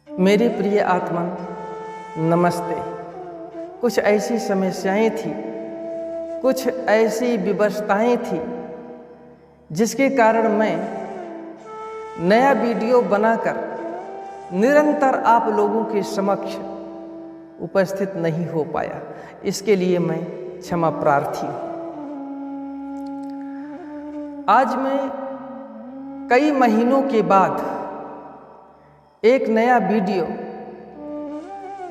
मेरे प्रिय आत्मन, नमस्ते। कुछ ऐसी समस्याएं थी, कुछ ऐसी विवशताएं थी जिसके कारण मैं नया वीडियो बनाकर निरंतर आप लोगों के समक्ष उपस्थित नहीं हो पाया। इसके लिए मैं क्षमा प्रार्थी हूँ। आज मैं कई महीनों के बाद एक नया वीडियो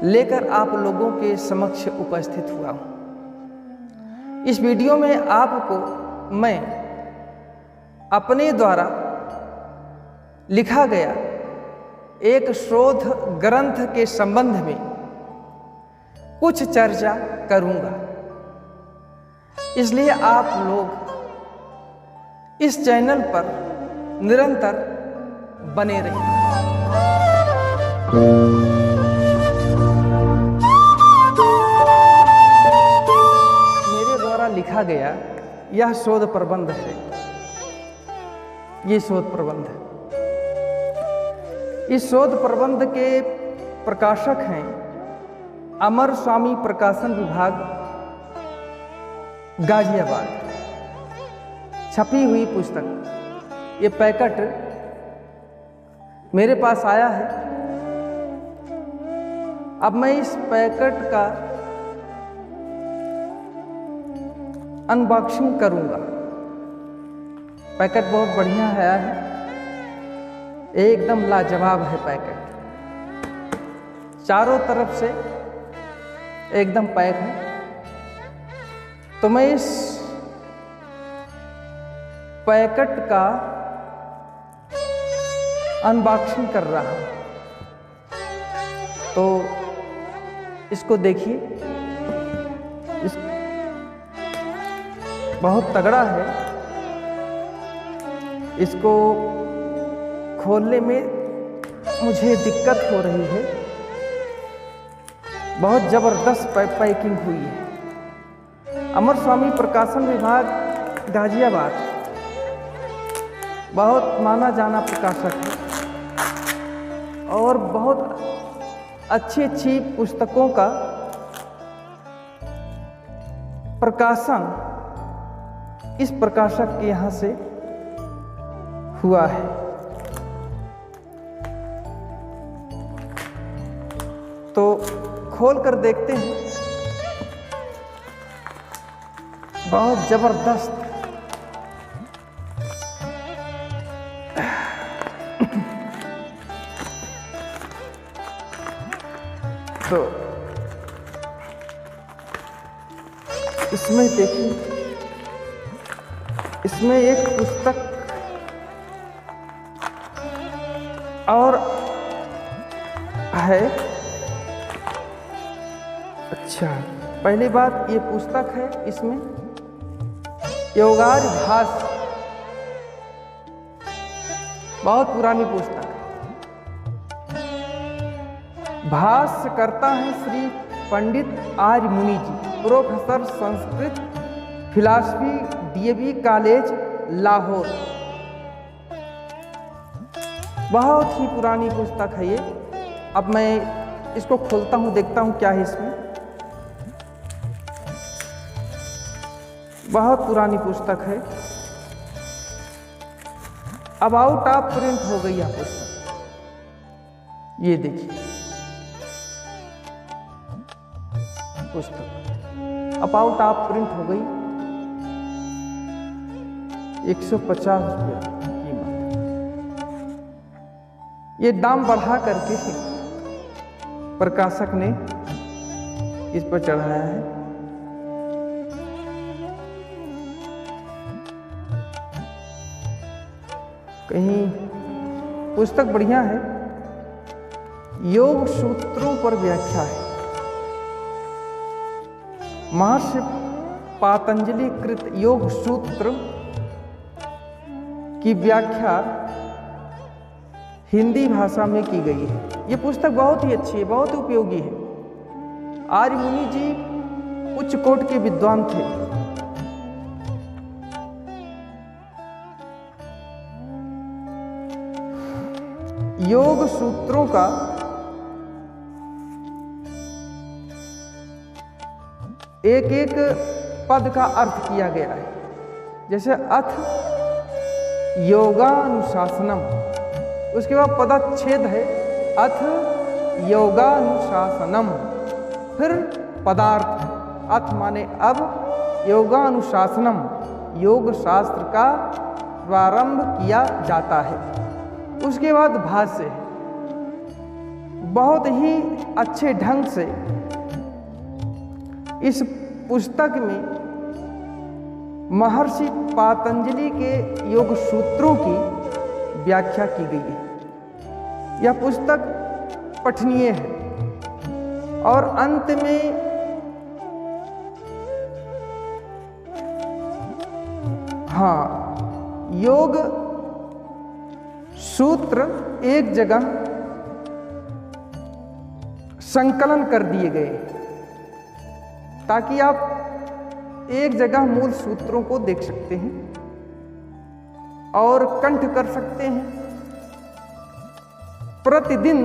लेकर आप लोगों के समक्ष उपस्थित हुआ हूँ। इस वीडियो में आपको मैं अपने द्वारा लिखा गया एक शोध ग्रंथ के संबंध में कुछ चर्चा करूँगा। इसलिए आप लोग इस चैनल पर निरंतर बने रहें। मेरे द्वारा लिखा गया यह शोध प्रबंध है। ये शोध प्रबंध है। इस शोध प्रबंध के प्रकाशक हैं अमर स्वामी प्रकाशन विभाग, गाजियाबाद। छपी हुई पुस्तक, ये पैकेट मेरे पास आया है। अब मैं इस पैकेट का अनबॉक्सिंग करूंगा। पैकेट बहुत बढ़िया आया है, एकदम लाजवाब है पैकेट। चारों तरफ से एकदम पैक है। तो मैं इस पैकेट का अनबॉक्सिंग कर रहा हूं। तो इसको देखिए, इस बहुत तगड़ा है। इसको खोलने में मुझे दिक्कत हो रही है। बहुत जबरदस्त पैकिंग हुई है। अमर स्वामी प्रकाशन विभाग, गाजियाबाद बहुत माना जाना प्रकाशक है और बहुत अच्छी पुस्तकों का प्रकाशन इस प्रकाशक के यहाँ से हुआ है। तो खोल कर देखते हैं। बहुत जबरदस्त तो इसमें देखिए, इसमें एक पुस्तक और है। अच्छा, पहली बात, ये पुस्तक है। इसमें योगार्य भाष्य, बहुत पुरानी पुस्तक है। भाष्य करता है Shri Pandit Arya Muni ji, professor Sanskrit philosophy, DAV college, Lahore. बहुत ही पुरानी पुस्तक है ये। अब मैं इसको खोलता हूँ, देखता हूँ क्या है इसमें। बहुत पुरानी पुस्तक है। अब आउट ऑफ प्रिंट हो गई यह पुस्तक। ये देखिए पुस्तक अब आउट ऑफ प्रिंट हो गई। 150 रुपया कीमत। ये दाम बढ़ा करके प्रकाशक ने इस पर चढ़ाया है। कहीं पुस्तक बढ़िया है। योग सूत्रों पर व्याख्या है। महर्षि पातंजलि कृत योग सूत्र की व्याख्या हिंदी भाषा में की गई है। ये पुस्तक बहुत ही अच्छी है, बहुत उपयोगी है। आर्य मुनि जी उच्च कोटि के विद्वान थे। योग सूत्रों का एक एक पद का अर्थ किया गया है। जैसे अथ योगानुशासनम, उसके बाद पदच्छेद है अथ योगानुशासनम, फिर पदार्थ अथ माने अब, योगानुशासनम योग शास्त्र का प्रारंभ किया जाता है। उसके बाद भाष्य है। बहुत ही अच्छे ढंग से इस पुस्तक में महर्षि पातंजलि के योग सूत्रों की व्याख्या की गई है। यह पुस्तक पठनीय है और अंत में योग सूत्र एक जगह संकलन कर दिए गए ताकि आप एक जगह मूल सूत्रों को देख सकते हैं और कंठ कर सकते हैं। प्रतिदिन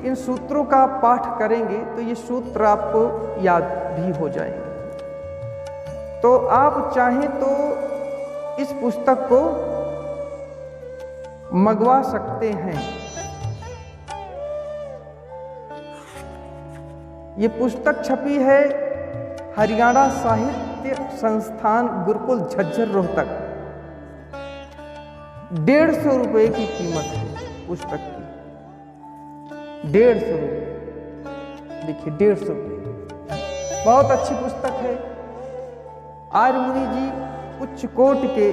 इन सूत्रों का पाठ करेंगे तो ये सूत्र आपको याद भी हो जाएंगे। तो आप चाहें तो इस पुस्तक को मंगवा सकते हैं। ये पुस्तक छपी है हरियाणा साहित्य संस्थान गुरुकुल झज्जर रोहतक। 150 रुपये की कीमत है पुस्तक की, 150 रुपये। देखिए 150 रुपये, बहुत अच्छी पुस्तक है। आर्य मुनि जी उच्च कोट के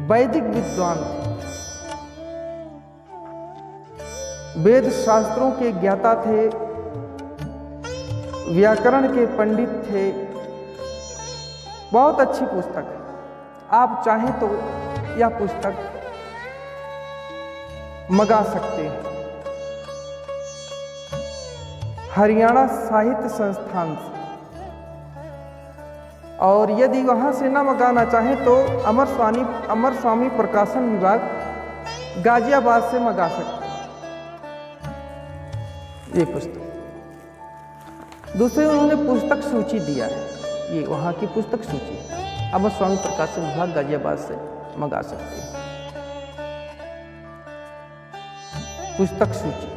वैदिक विद्वान थे, वेद शास्त्रों के ज्ञाता थे, व्याकरण के पंडित थे। बहुत अच्छी पुस्तक है। आप चाहें तो यह पुस्तक मंगा सकते हैं हरियाणा साहित्य संस्थान से। और यदि वहां से ना मंगाना चाहें तो अमर स्वामी प्रकाशन विभाग गाजियाबाद से मंगा सकते हैं ये पुस्तक। दूसरे उन्होंने पुस्तक सूची दिया है, ये वहाँ की पुस्तक सूची है। अमर स्वामी प्रकाशन विभाग गाजियाबाद से मंगा सकते हैं पुस्तक सूची।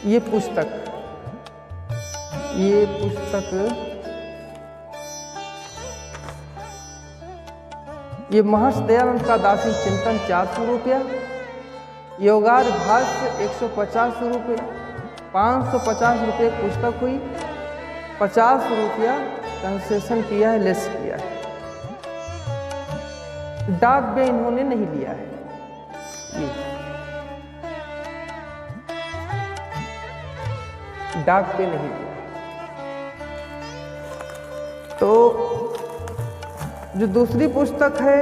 ये पुस्तक ये महर्षि दयानंद का दार्शनिक चिंतन 400 रुपया, योगार्थ भाष्य 150 रुपये, 550 रुपये पुस्तक हुई, 50 रुपया कंसेशन किया है, लेस किया है। डाक में इन्होंने नहीं लिया है। ये डाक पे नहीं दिया। तो जो दूसरी पुस्तक है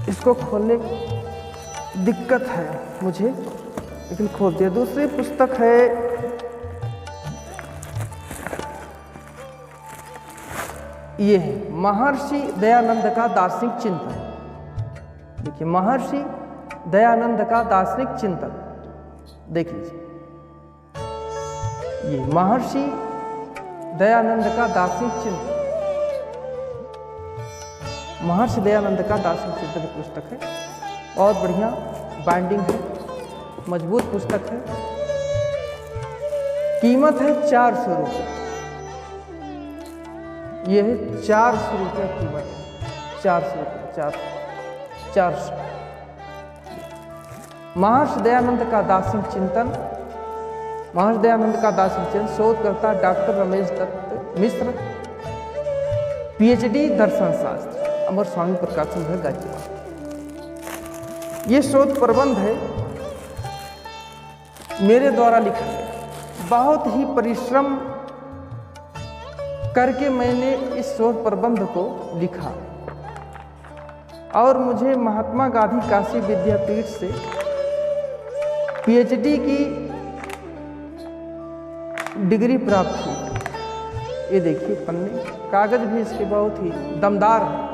इसको खोलने दिक्कत है मुझे, लेकिन खोल दिया। दूसरी पुस्तक है ये है महर्षि दयानंद का दार्शनिक चिंतन। देखिए महर्षि दयानंद का दार्शनिक चिंतन देख लीजिए। ये महर्षि दयानंद का दार्शनिक चिंतन, महर्षि दयानंद का दार्शनिक चिंतन की पुस्तक है। बहुत बढ़िया बाइंडिंग है, मजबूत पुस्तक है। कीमत है 400 रुपये। यह है 400 रुपये कीमत है, 400 रुपये, 400। महर्षि दयानंद का दार्शनिक चिंतन, महर्षि दयानंद का दार्शनिक चिंतन, शोधकर्ता डॉक्टर रमेश दत्त मिश्र, PhD दर्शन शास्त्र, अमर स्वामी प्रकाशन विभाग गाजियाबाद। ये शोध प्रबंध है मेरे द्वारा लिखा गया। बहुत ही परिश्रम करके मैंने इस शोध प्रबंध को लिखा और मुझे महात्मा गांधी काशी विद्यापीठ से PhD की डिग्री प्राप्त हुई। ये देखिए पन्ने, कागज भी इसके बहुत ही दमदार है।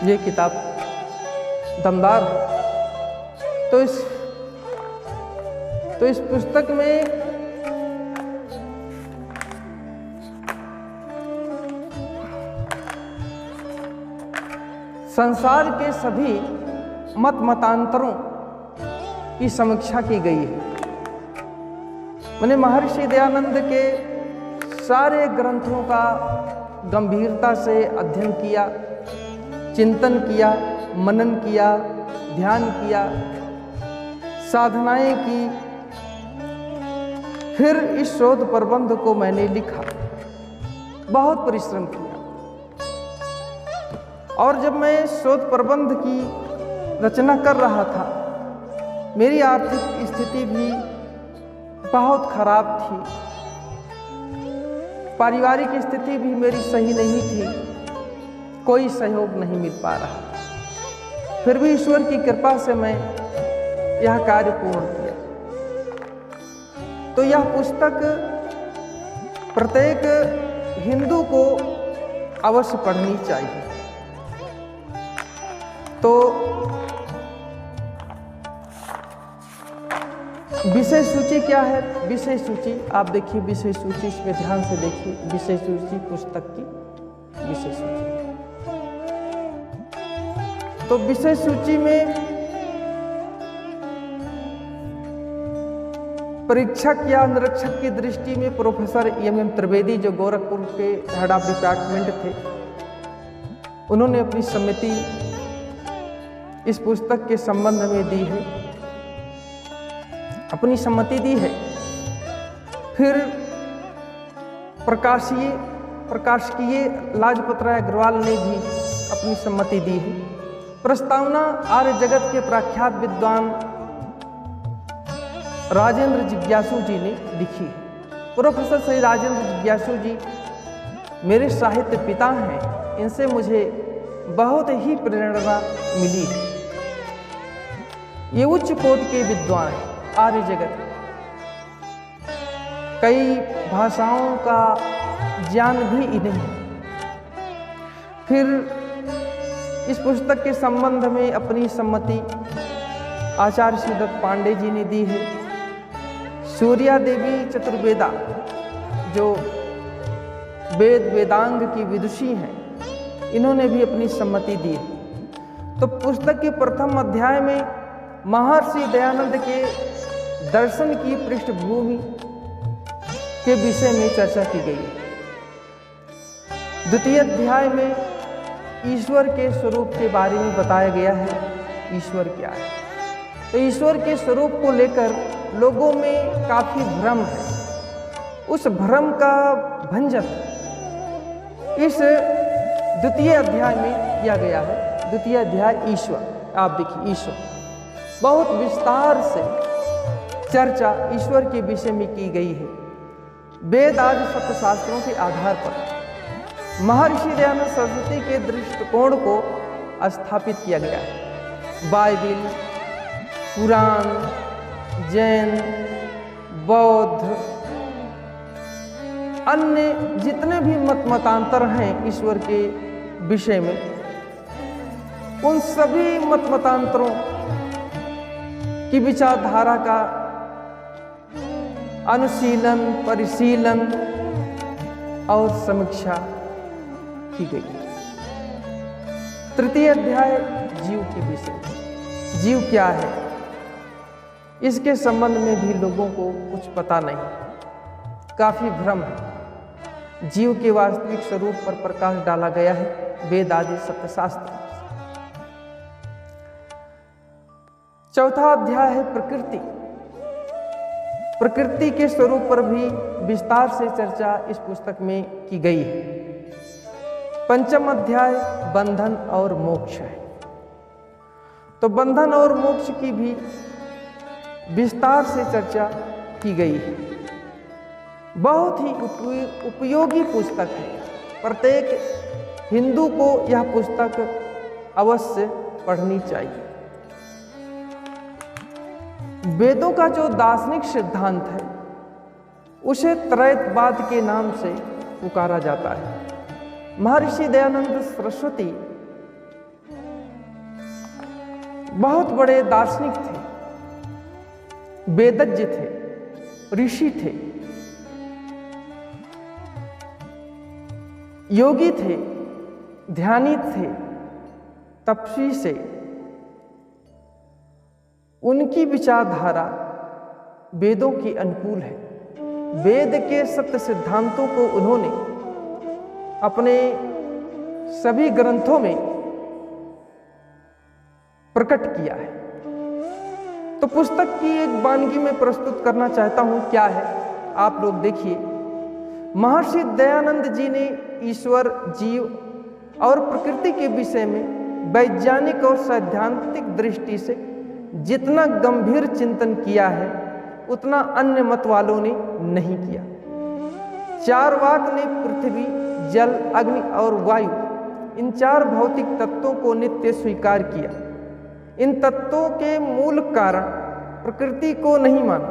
ये किताब दमदार है। तो इस पुस्तक में संसार के सभी मतांतरों की समीक्षा की गई है। मैंने महर्षि दयानंद के सारे ग्रंथों का गंभीरता से अध्ययन किया, चिंतन किया, मनन किया, ध्यान किया, साधनाएं की। फिर इस शोध प्रबंध को मैंने लिखा, बहुत परिश्रम किया। और जब मैं शोध प्रबंध की रचना कर रहा था, मेरी आर्थिक स्थिति भी बहुत खराब थी, पारिवारिक स्थिति भी मेरी सही नहीं थी, कोई सहयोग नहीं मिल पा रहा। फिर भी ईश्वर की कृपा से मैं यह कार्य पूर्ण किया। तो यह पुस्तक प्रत्येक हिंदू को अवश्य पढ़नी चाहिए। तो विषय सूची क्या है? विषय सूची आप देखिए, विषय सूची इसमें ध्यान से देखिए। विषय सूची पुस्तक की विषय सूची। तो विषय सूची में परीक्षक या निरीक्षक की दृष्टि में प्रोफेसर एम त्रिवेदी, जो गोरखपुर के हेड ऑफ डिपार्टमेंट थे, उन्होंने अपनी सम्मति इस पुस्तक के संबंध में दी है, अपनी सम्मति दी है। फिर प्रकाशकीय लाजपत राय अग्रवाल ने भी अपनी सम्मति दी है। प्रस्तावना आर्य जगत के प्रख्यात विद्वान राजेंद्र जिज्ञासु जी ने लिखी है। प्रोफेसर श्री राजेंद्र जिज्ञासु जी मेरे साहित्य पिता हैं, इनसे मुझे बहुत ही प्रेरणा मिली है। ये उच्च कोटि के विद्वान हैं, आर्य जगत, कई भाषाओं का ज्ञान भी इन्हें है। फिर इस पुस्तक के संबंध में अपनी सम्मति आचार्य शिवदत्त पांडे जी ने दी है। सूर्या देवी चतुर्वेदा, जो वेद वेदांग की विदुषी हैं, इन्होंने भी अपनी सम्मति दी है। तो पुस्तक के प्रथम अध्याय में महर्षि दयानंद के दर्शन की पृष्ठभूमि के विषय में चर्चा की गई है। द्वितीय अध्याय में ईश्वर के स्वरूप के बारे में बताया गया है। ईश्वर क्या है? तो ईश्वर के स्वरूप को लेकर लोगों में काफी भ्रम है। उस भ्रम का भंजन इस द्वितीय अध्याय में किया गया है। द्वितीय अध्याय ईश्वर, आप देखिए ईश्वर, बहुत विस्तार से चर्चा ईश्वर के विषय में की गई है। वेद आदि सप्तशास्त्रों के आधार पर महर्षि दयानंद सरस्वती के दृष्टिकोण को स्थापित किया गया है। बाइबिल, पुराण, जैन, बौद्ध, अन्य जितने भी मतांतर हैं ईश्वर के विषय में, उन सभी मतांतरों की विचारधारा का अनुशीलन, परिशीलन और समीक्षा की गई। तृतीय अध्याय जीव के विषय। जीव क्या है, इसके संबंध में भी लोगों को कुछ पता नहीं, काफी भ्रम है। जीव के वास्तविक स्वरूप पर प्रकाश डाला गया है वेद आदि सप्तशास्त्र। चौथा अध्याय है प्रकृति। प्रकृति के स्वरूप पर भी विस्तार से चर्चा इस पुस्तक में की गई है। पंचम अध्याय बंधन और मोक्ष है। तो बंधन और मोक्ष की भी विस्तार से चर्चा की गई है। बहुत ही उपयोगी पुस्तक है। प्रत्येक हिंदू को यह पुस्तक अवश्य पढ़नी चाहिए। वेदों का जो दार्शनिक सिद्धांत है उसे त्रैतवाद के नाम से पुकारा जाता है। महर्षि दयानंद सरस्वती बहुत बड़े दार्शनिक थे, वेदज्ञ थे, ऋषि थे, योगी थे, ध्यानी थे, तपस्वी से। उनकी विचारधारा वेदों के अनुकूल है। वेद के सत्य सिद्धांतों को उन्होंने अपने सभी ग्रंथों में प्रकट किया है। तो पुस्तक की एक वानगी में प्रस्तुत करना चाहता हूं, क्या है आप लोग देखिए। महर्षि दयानंद जी ने ईश्वर, जीव और प्रकृति के विषय में वैज्ञानिक और सैद्धांतिक दृष्टि से जितना गंभीर चिंतन किया है उतना अन्य मत वालों ने नहीं किया। चारवाक ने पृथ्वी, जल, अग्नि और वायु इन चार भौतिक तत्वों को नित्य स्वीकार किया। इन तत्वों के मूल कारण प्रकृति को नहीं माना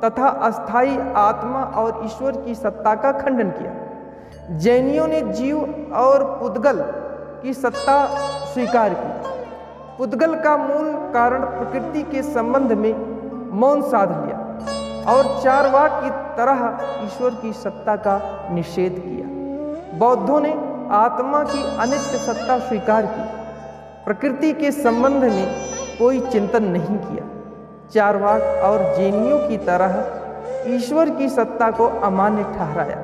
तथा अस्थाई आत्मा और ईश्वर की सत्ता का खंडन किया। जैनियों ने जीव और पुद्गल की सत्ता स्वीकार की। पुद्गल का मूल कारण प्रकृति के संबंध में मौन साध लिया और चारवाक की तरह ईश्वर की सत्ता का निषेध किया। बौद्धों ने आत्मा की अनित्य सत्ता स्वीकार की। प्रकृति के संबंध में कोई चिंतन नहीं किया। चारवाक और जैनियों की तरह ईश्वर की सत्ता को अमान्य ठहराया।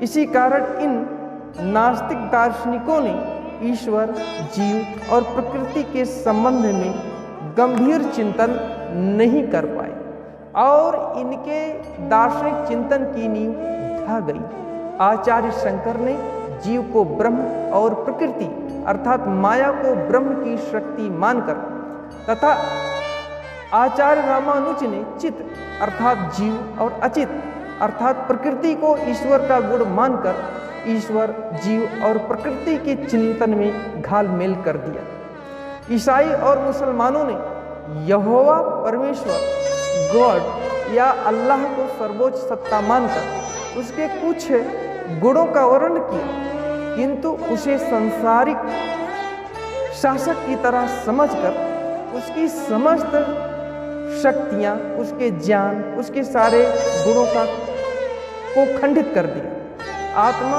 इसी कारण इन नास्तिक दार्शनिकों ने ईश्वर, जीव और प्रकृति के संबंध में गंभीर चिंतन नहीं कर पाए और इनके दार्शनिक चिंतन की नींव ढह गई। आचार्य शंकर ने जीव को ब्रह्म और प्रकृति अर्थात माया को ब्रह्म की शक्ति मानकर तथा आचार्य रामानुज ने चित अर्थात जीव और अचित अर्थात प्रकृति को ईश्वर का गुण मानकर ईश्वर, जीव और प्रकृति के चिंतन में घालमेल कर दिया। ईसाई और मुसलमानों ने यहोवा परमेश्वर, गॉड या अल्लाह को सर्वोच्च सत्ता मानकर उसके कुछ गुणों का वर्णन किया, किंतु उसे सांसारिक शासक की तरह समझकर उसकी समस्त शक्तियां, उसके ज्ञान, उसके सारे गुणों को खंडित कर दिया। आत्मा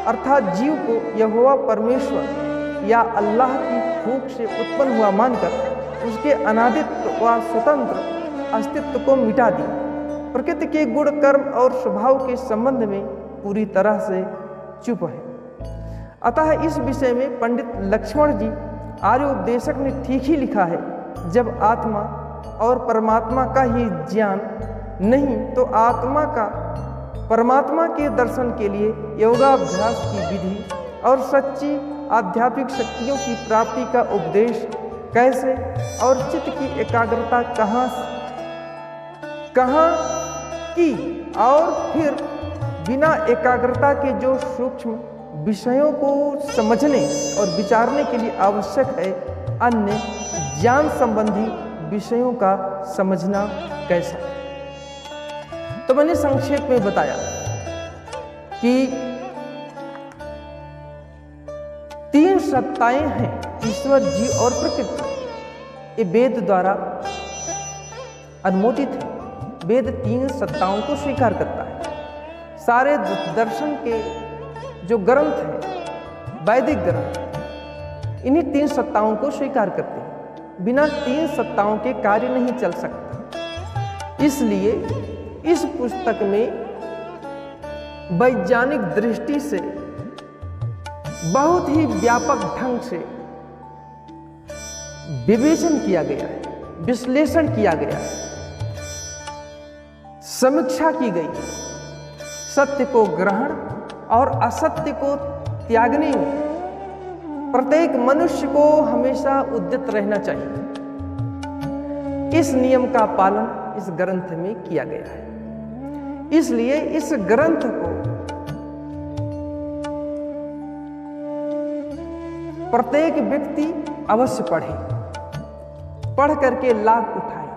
अर्थात जीव को यहोवा परमेश्वर या अल्लाह की फूंक से उत्पन्न हुआ मानकर उसके अनादित्व व स्वतंत्र अस्तित्व को मिटा दिया। प्रकृति के गुण, कर्म और स्वभाव के संबंध में पूरी तरह से चुप है। अतः इस विषय में पंडित लक्ष्मण जी आर्य उपदेशक ने ठीक ही लिखा है। जब आत्मा और परमात्मा का ही ज्ञान नहीं तो आत्मा का परमात्मा के दर्शन के लिए योगाभ्यास की विधि और सच्ची आध्यात्मिक शक्तियों की प्राप्ति का उपदेश कैसे और चित्त की एकाग्रता कहाँ की और फिर बिना एकाग्रता के जो सूक्ष्म विषयों को समझने और विचारने के लिए आवश्यक है, अन्य ज्ञान संबंधी विषयों का समझना कैसा। तो मैंने संक्षेप में बताया कि तीन सत्ताएं हैं, ईश्वर, जीव और प्रकृति। ये वेद द्वारा अनुमोदित है। वेद तीन सत्ताओं को स्वीकार करता है। सारे दर्शन के जो ग्रंथ हैं, वैदिक ग्रंथ, इन्हीं तीन सत्ताओं को स्वीकार करते हैं। बिना तीन सत्ताओं के कार्य नहीं चल सकता। इसलिए इस पुस्तक में वैज्ञानिक दृष्टि से बहुत ही व्यापक ढंग से विवेचन किया गया है, विश्लेषण किया गया है, समीक्षा की गई है। सत्य को ग्रहण और असत्य को त्यागने में प्रत्येक मनुष्य को हमेशा उद्यत रहना चाहिए। इस नियम का पालन इस ग्रंथ में किया गया है। इसलिए इस ग्रंथ को प्रत्येक व्यक्ति अवश्य पढ़े, पढ़ करके लाभ उठाए,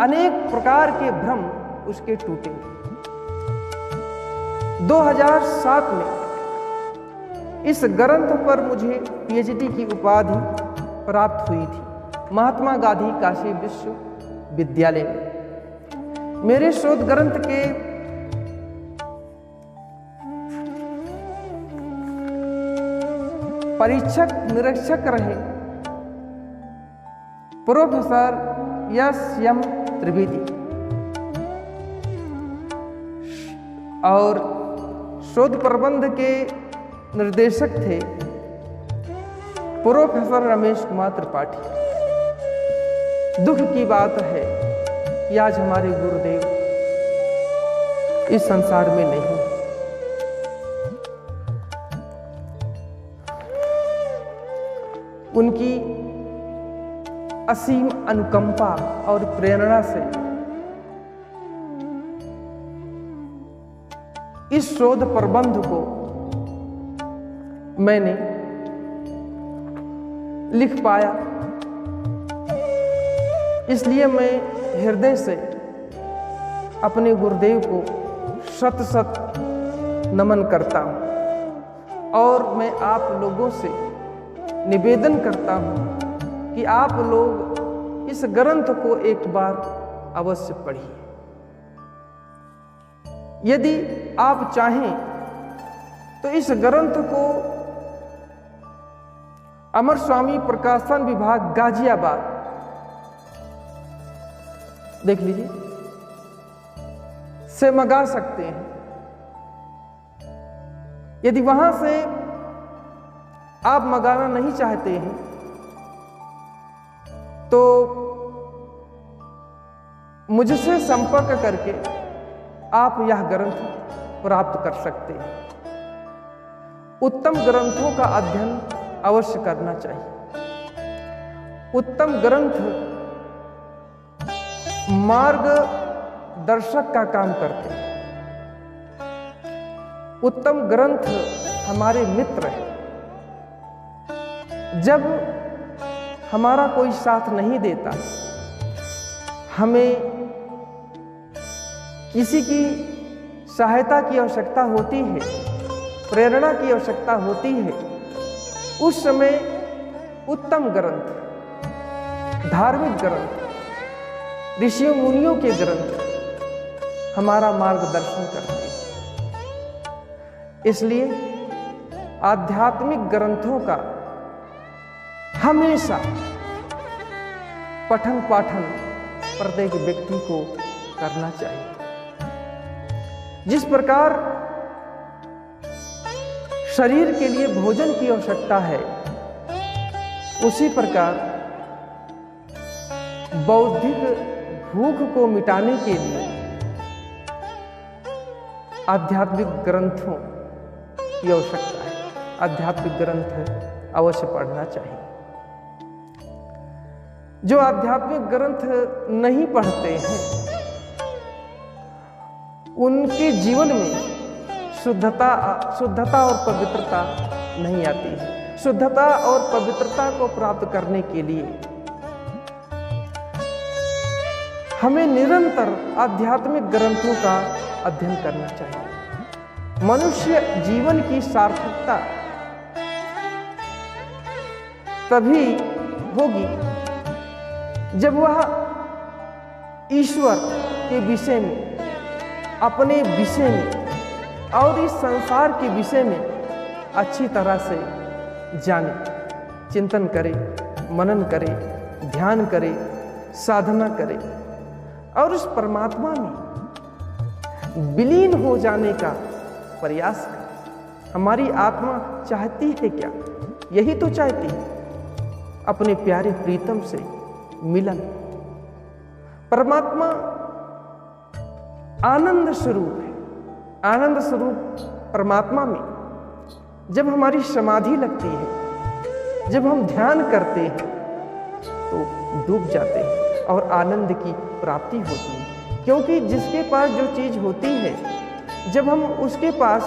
अनेक प्रकार के भ्रम उसके टूटेंगे। 2007 में इस ग्रंथ पर मुझे पीएचडी की उपाधि प्राप्त हुई थी महात्मा गांधी काशी विश्वविद्यालय में। मेरे शोध ग्रंथ के परीक्षक निरीक्षक रहे प्रोफेसर एस.एम. त्रिवेदी और शोध प्रबंध के निर्देशक थे प्रोफेसर रमेश कुमार त्रिपाठी। दुख की बात है कि आज हमारे गुरुदेव इस संसार में नहीं। उनकी असीम अनुकंपा और प्रेरणा से इस शोध प्रबंध को मैंने लिख पाया। इसलिए मैं हृदय से अपने गुरुदेव को शत शत नमन करता हूं और मैं आप लोगों से निवेदन करता हूं कि आप लोग इस ग्रंथ को एक बार अवश्य पढ़िए। यदि आप चाहें तो इस ग्रंथ को अमर स्वामी प्रकाशन विभाग गाजियाबाद देख लीजिए से मंगा सकते हैं। यदि वहां से आप मंगाना नहीं चाहते हैं तो मुझसे संपर्क करके आप यह ग्रंथ प्राप्त कर सकते हैं। उत्तम ग्रंथों का अध्ययन अवश्य करना चाहिए। उत्तम ग्रंथ मार्गदर्शक का काम करते हैं। उत्तम ग्रंथ हमारे मित्र हैं। जब हमारा कोई साथ नहीं देता, हमें किसी की सहायता की आवश्यकता होती है, प्रेरणा की आवश्यकता होती है, उस समय उत्तम ग्रंथ, धार्मिक ग्रंथ, ऋषियों मुनियों के ग्रंथ हमारा मार्गदर्शन करते हैं। इसलिए आध्यात्मिक ग्रंथों का हमेशा पठन पाठन प्रत्येक व्यक्ति को करना चाहिए। जिस प्रकार शरीर के लिए भोजन की आवश्यकता है, उसी प्रकार बौद्धिक भूख को मिटाने के लिए आध्यात्मिक ग्रंथों की आवश्यकता है। आध्यात्मिक ग्रंथ अवश्य पढ़ना चाहिए। जो आध्यात्मिक ग्रंथ नहीं पढ़ते हैं, उनके जीवन में शुद्धता और पवित्रता नहीं आती है। शुद्धता और पवित्रता को प्राप्त करने के लिए हमें निरंतर आध्यात्मिक ग्रंथों का अध्ययन करना चाहिए। मनुष्य जीवन की सार्थकता तभी होगी जब वह ईश्वर के विषय में, अपने विषय में और इस संसार के विषय में अच्छी तरह से जाने, चिंतन करे, मनन करे, ध्यान करे, साधना करे और उस परमात्मा में विलीन हो जाने का प्रयास करे। हमारी आत्मा चाहती है क्या? यही तो चाहती है, अपने प्यारे प्रीतम से मिलन। परमात्मा आनंद स्वरूप है। आनंद स्वरूप परमात्मा में जब हमारी समाधि लगती है, जब हम ध्यान करते हैं तो डूब जाते हैं और आनंद की प्राप्ति होती है। क्योंकि जिसके पास जो चीज होती है, जब हम उसके पास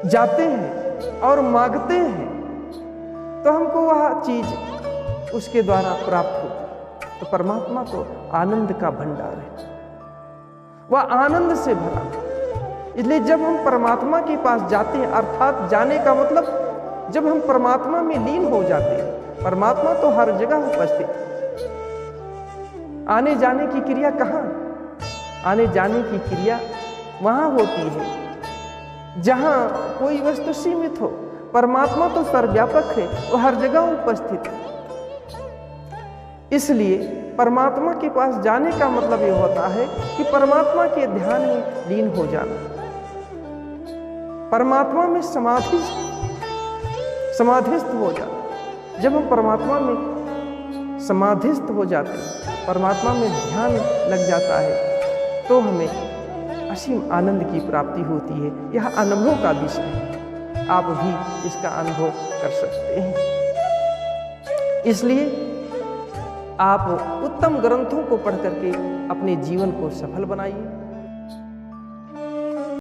जाते हैं और मांगते हैं तो हमको वह चीज उसके द्वारा प्राप्त होती है। तो परमात्मा तो आनंद का भंडार है, वह आनंद से भरा है। इसलिए जब हम परमात्मा के पास जाते हैं, अर्थात जाने का मतलब जब हम परमात्मा में लीन हो जाते हैं, परमात्मा तो हर जगह उपस्थित है। आने जाने की क्रिया कहाँ? आने जाने की क्रिया वहां होती है जहां कोई वस्तु सीमित हो। परमात्मा तो सर्वव्यापक है, वो हर जगह उपस्थित है। इसलिए परमात्मा के पास जाने का मतलब ये होता है कि परमात्मा के ध्यान में लीन हो जाना, परमात्मा में समाधिस्थ हो जाना। जब हम परमात्मा में समाधिस्थ हो जाते हैं, परमात्मा में ध्यान लग जाता है, तो हमें असीम आनंद की प्राप्ति होती है। यह अनुभव का विषय है, आप भी इसका अनुभव कर सकते हैं। इसलिए आप उत्तम ग्रंथों को पढ़ करके अपने जीवन को सफल बनाइए।